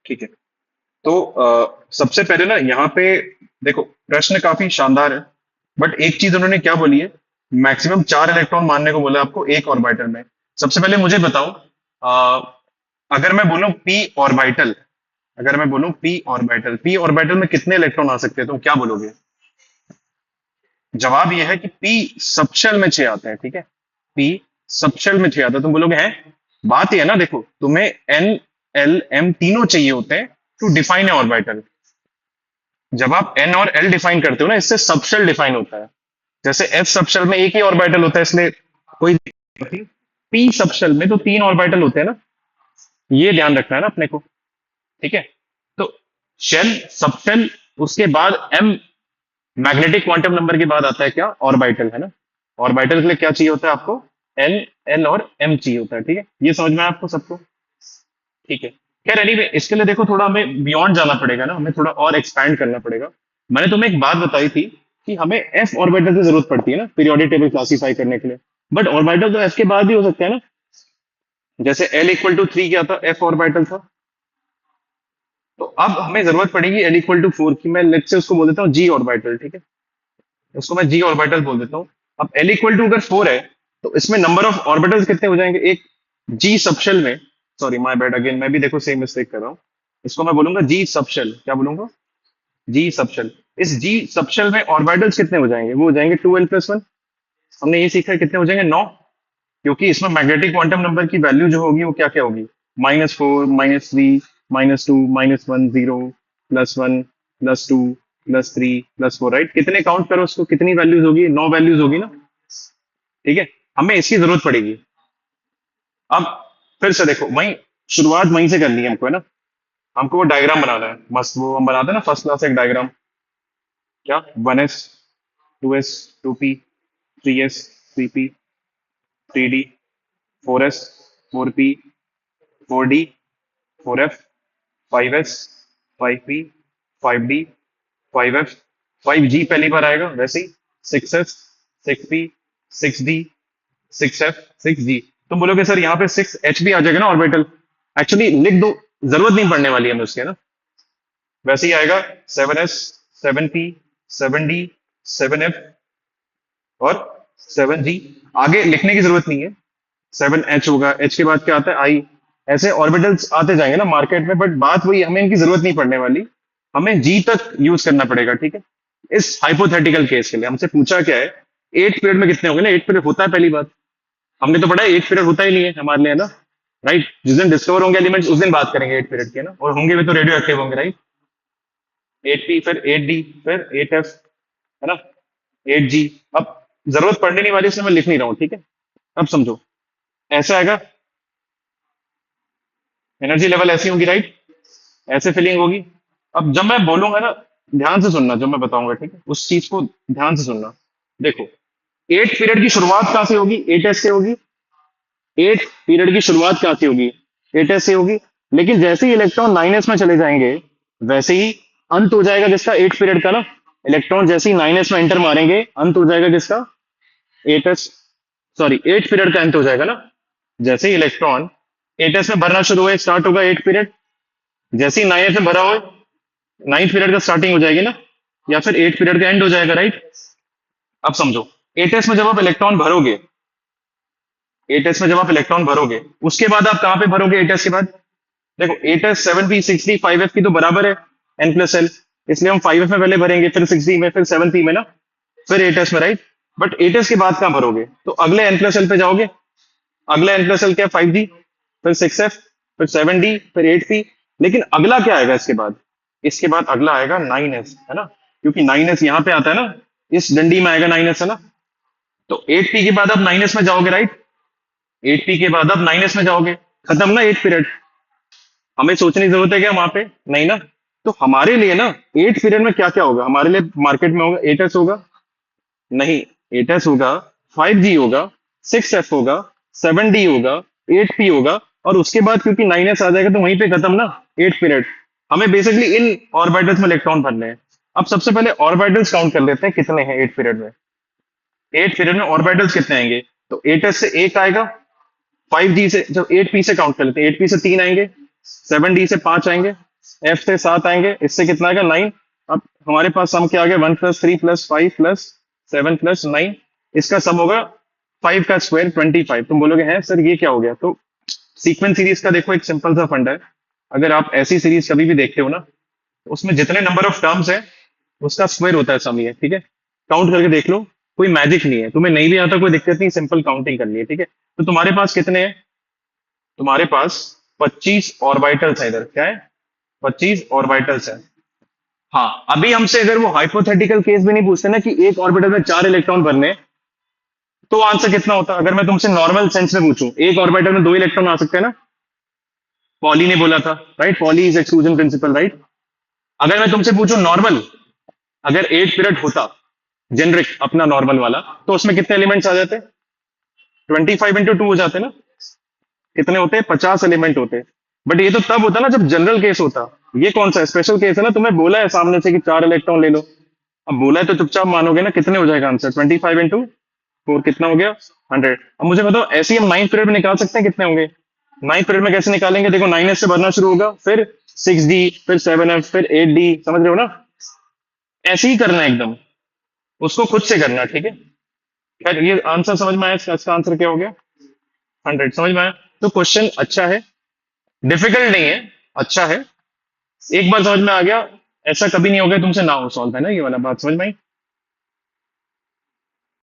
ठीक है। तो सबसे पहले ना यहाँ पे देखो, प्रश्न काफी शानदार है, बट एक चीज उन्होंने क्या बोली है, मैक्सिमम 4 इलेक्ट्रॉन मानने को बोला है आपको एक ऑर्बिटल में। सबसे पहले मुझे बताओ, अगर मैं बोलूं पी ऑर्बिटल, अगर मैं बोलूं पी ऑर्बिटल में कितने इलेक्ट्रॉन आ सकते हैं, तो क्या बोलोगे? जवाब यह है कि पी सबशेल में 6 आते हैं, ठीक है। पी सबशेल में 6 आता है, तुम बोलोगे हैं, बात यह है ना, देखो तुम्हें एन एल एम तीनों चाहिए होते हैं टू डिफाइन ए ऑर्बिटल। जब आप एन और एल डिफाइन करते हो ना, इससे सबशेल डिफाइन होता है। जैसे एस सबशेल में एक ही ऑर्बिटल होता है, इसलिए कोई दिक्कत नहीं। पी सबशेल में तो 3 ऑर्बिटल होते हैं ना, ये ध्यान रखना है ना अपने को, ठीक है। तो शेल, सबशेल, उसके बाद एम, मैग्नेटिक क्वांटम नंबर के बाद आता है क्या? ऑर्बिटल, है ना। ऑर्बिटल के लिए क्या चाहिए होता है आपको? एन, एल और एम चाहिए होता है, ठीक है। ये समझ में आया आपको सबको? ठीक है। खैर एनीवे, इसके लिए देखो थोड़ा हमें बियॉन्ड जाना पड़ेगा ना, हमें थोड़ा और एक्सपैंड करना पड़ेगा। मैंने तुम्हें एक बात बताई थी कि हमें एफ ऑर्बिटल की जरूरत पड़ती है ना पीरियोडिक टेबल क्लासीफाई करने के लिए, बट ऑर्बिटल तो एफ के बाद भी हो सकते हैं ना। जैसे एल इक्वल टू 3 क्या था? एफ ऑर्बिटल था। तो अब हमें जरूरत पड़ेगी एल इक्वल टू 4 की। मैं लेट से उसको बोल देता हूँ जी ऑर्बिटल, ठीक है। उसको मैं जी ऑर्बिटल बोल देता हूँ। अब एल इक्वल टू अगर 4 है, तो इसमें नंबर ऑफ ऑर्बिटल्स कितने हो जाएंगे? एक जी सबशेल में, सॉरी माय बैड अगेन, मैं भी देखो सेम मिस्टेक कर रहा हूँ। इसको मैं बोलूंगा जी सबशेल, क्या बोलूंगा? जी सबशेल। इस जी सबशेल में ऑर्बिटल्स कितने हो जाएंगे? वो हो जाएंगे 2l+1। हमने ये सीखा है कितने हो जाएंगे? 9। क्योंकि इसमें मैग्नेटिक क्वांटम नंबर की वैल्यू जो होगी वो क्या क्या होगी? -4, -3, -2, -1, 0, +1, +2, +3, +4, राइट। कितने काउंट करो उसको, कितनी वैल्यूज होगी? 9 वैल्यूज होगी ना, ठीक है। हमें इसकी जरूरत पड़ेगी। अब फिर से देखो, वहीं शुरुआत वहीं से करनी है हमको, है ना। हमको वो डायग्राम बनाना है मस्त, वो हम बनाते हैं ना फर्स्ट क्लास एक डायग्राम, क्या? 1s, 2s, 2p, 3s, 3p, 3d, 4s, 4p, 4d, 4f, 5s, 5p, 5d, 5f, 5g पहली बार आएगा वैसे ही, 6s, 6p, 6d, 6f, 6g। तुम बोलोगे सर यहाँ पे 6h भी आ जाएगा ना ऑर्बिटल? एक्चुअली लिख दो, जरूरत नहीं पड़ने वाली है हमें उसके ना, वैसे ही आएगा। 7s, 7p, 7d, 7f और 7g। आगे लिखने की जरूरत नहीं है। 7h होगा, h के बाद क्या आता है? आई। ऐसे ऑर्बिटल्स आते जाएंगे ना मार्केट में, बट बात वही, हमें इनकी जरूरत नहीं पड़ने वाली। हमें जी तक यूज करना पड़ेगा, ठीक है। इस हाइपोथेटिकल केस के लिए हमसे पूछा क्या है, 8 पीरियड में कितने होंगे ना। 8 पीरियड होता है, पहली बात हमने तो पढ़ा है 8 पीरियड होता ही नहीं है हमारे लिए, है ना, राइट। जिस दिन डिस्कवर होंगे एलिमेंट्स उस दिन बात करेंगे 8 पीरियड के ना, और होंगे भी तो रेडियो एक्टिव होंगे, राइट। 8p, फिर 8d, फिर 8f, है ना, 8g। अब जरूरत पड़ने नहीं वाली, इसलिए मैं लिख नहीं रहा हूँ, ठीक है। अब समझो, ऐसा आएगा, एनर्जी लेवल ऐसी होगी, राइट, ऐसे फीलिंग होगी। अब जब मैं बोलूंगा ना, ध्यान से सुनना जो मैं बताऊंगा, ठीक है, उस चीज को ध्यान से सुनना। देखो, 8 पीरियड की शुरुआत कहां से होगी? 8s से होगी। 8 पीरियड की शुरुआत कहां से होगी? 8s से होगी। लेकिन जैसे ही इलेक्ट्रॉन 9s में चले जाएंगे, वैसे ही अंत हो जाएगा किसका? 8 पीरियड का ना। इलेक्ट्रॉन जैसे ही 9s में एंटर मारेंगे, अंत हो जाएगा किसका? 8s, सॉरी 8 पीरियड का अंत हो जाएगा ना। जैसे ही इलेक्ट्रॉन 8s में भरना शुरू हुए, स्टार्ट होगा 8 पीरियड। जैसे ही 9s में भरा हो, 9 पीरियड का स्टार्टिंग हो जाएगी ना, या फिर 8 पीरियड का एंड हो जाएगा, राइट। अब समझो, 8s में जब आप इलेक्ट्रॉन भरोगे, 8s में जब आप इलेक्ट्रॉन भरोगे, उसके बाद आप कहां पे भरोगे 8s के बाद? देखो 8s, 7p, 6d, 5f की तो बराबर है n+l, इसलिए हम 5f में पहले भरेंगे, फिर 6d में, फिर 7p में ना, फिर 8s में, राइट। बट 8s के बाद कहां भरोगे? तो अगले n+l पे जाओगे। अगला n+l क्या? 5d, फिर 6f, फिर 7d, फिर 8p। लेकिन अगला क्या आएगा इसके बाद? इसके बाद अगला आएगा 9s, है ना, क्योंकि 9s यहाँ पे आता है ना, इस डंडी में आएगा 9s, है ना। तो 8p के बाद आप 9s में जाओगे, राइट। 8p के बाद आप 9s में जाओगे, खत्म ना 8 पीरियड। हमें सोचने की जरूरत है क्या वहां पे? नहीं ना। तो हमारे लिए ना 8 पीरियड में क्या क्या होगा हमारे लिए मार्केट में? होगा 8s होगा, नहीं, 8s होगा, 5g होगा, 6f होगा, 7d होगा, 8p होगा, और उसके बाद क्योंकि 9s आ जाएगा तो वहीं पे खत्म ना 8 पीरियड। हमें बेसिकली इन ऑर्बिटल्स में इलेक्ट्रॉन भरने हैं। अब सबसे पहले ऑर्बिटल्स काउंट कर लेते हैं कितने हैं 8 पीरियड में। 8 पीरियड में ऑर्बिटल्स कितने आएंगे? तो 8s से एक आएगा, 5g से, जब 8p से काउंट कर लेते हैं, 8p से 3 आएंगे, 7d से 5 आएंगे, एफ से 7 आएंगे, इससे कितना आएगा 9। अब हमारे पास सम क्या आ गया, 1 + 3 + 5 + 7 + 9, इसका सम होगा 5 का स्क्वायर 25। तुम बोलोगे हैं सर ये क्या हो गया, तो सीक्वेंस सीरीज का देखो एक सिंपल सा फंडा है। अगर आप ऐसी सीरीज कभी भी देखते हो ना, तो उसमें जितने नंबर ऑफ टर्म्स है उसका स्क्वायर होता है सम, ये ठीक है। काउंट करके देख लो, कोई मैजिक नहीं है, तुम्हें नहीं भी आता कोई दिक्कत नहीं, सिंपल काउंटिंग करनी है, ठीक है। तो तुम्हारे पास कितने हैं, तुम्हारे पास 25 ऑर्बिटल्स है, इधर क्या है, 25 ऑर्बिटल्स है। हाँ, अभी हमसे अगर वो हाइपोथेटिकल केस भी नहीं पूछते ना कि एक ऑर्बिटल में 4 इलेक्ट्रॉन भरने हैं, तो आंसर कितना होता। अगर मैं तुमसे नॉर्मल सेंस में पूछूं, एक ऑर्बिटल में 2 इलेक्ट्रॉन आ सकते हैं ना, पॉली ने बोला था, right, poly is exclusion principle, right. अगर मैं तुमसे पूछूं नॉर्मल, अगर 8 पीरियड होता जेनरिक अपना नॉर्मल वाला, तो उसमें कितने एलिमेंट्स आ जाते, 25 × 2 हो जाते ना, कितने होते, 50 एलिमेंट होते। बट ये तो तब होता ना जब जनरल केस होता, ये कौन सा स्पेशल केस है ना, तुम्हें बोला है सामने से कि 4 इलेक्ट्रॉन ले लो, अब बोला है तो चुपचाप मानोगे ना, कितने हो जाएगा आंसर, 25 × 4 कितना हो गया, 100। अब मुझे बताओ ऐसे ही हम 9th पीरियड में निकाल सकते हैं कितने होंगे, 9th पीरियड में कैसे निकालेंगे, देखो 9s से भरना शुरू होगा, फिर 6D, फिर 7F, फिर 8D, समझ रहे हो ना, ऐसे ही करना है एकदम, उसको खुद से करना, ठीक है। खैर ये आंसर समझ में आया, इसका आंसर क्या हो गया, 100, समझ में आया। तो क्वेश्चन अच्छा है, डिफिकल्ट नहीं है, अच्छा है, एक बार समझ में आ गया, ऐसा कभी नहीं हो गया तुमसे ना हो सॉल्व, है ना, ये वाला बात समझ में आई।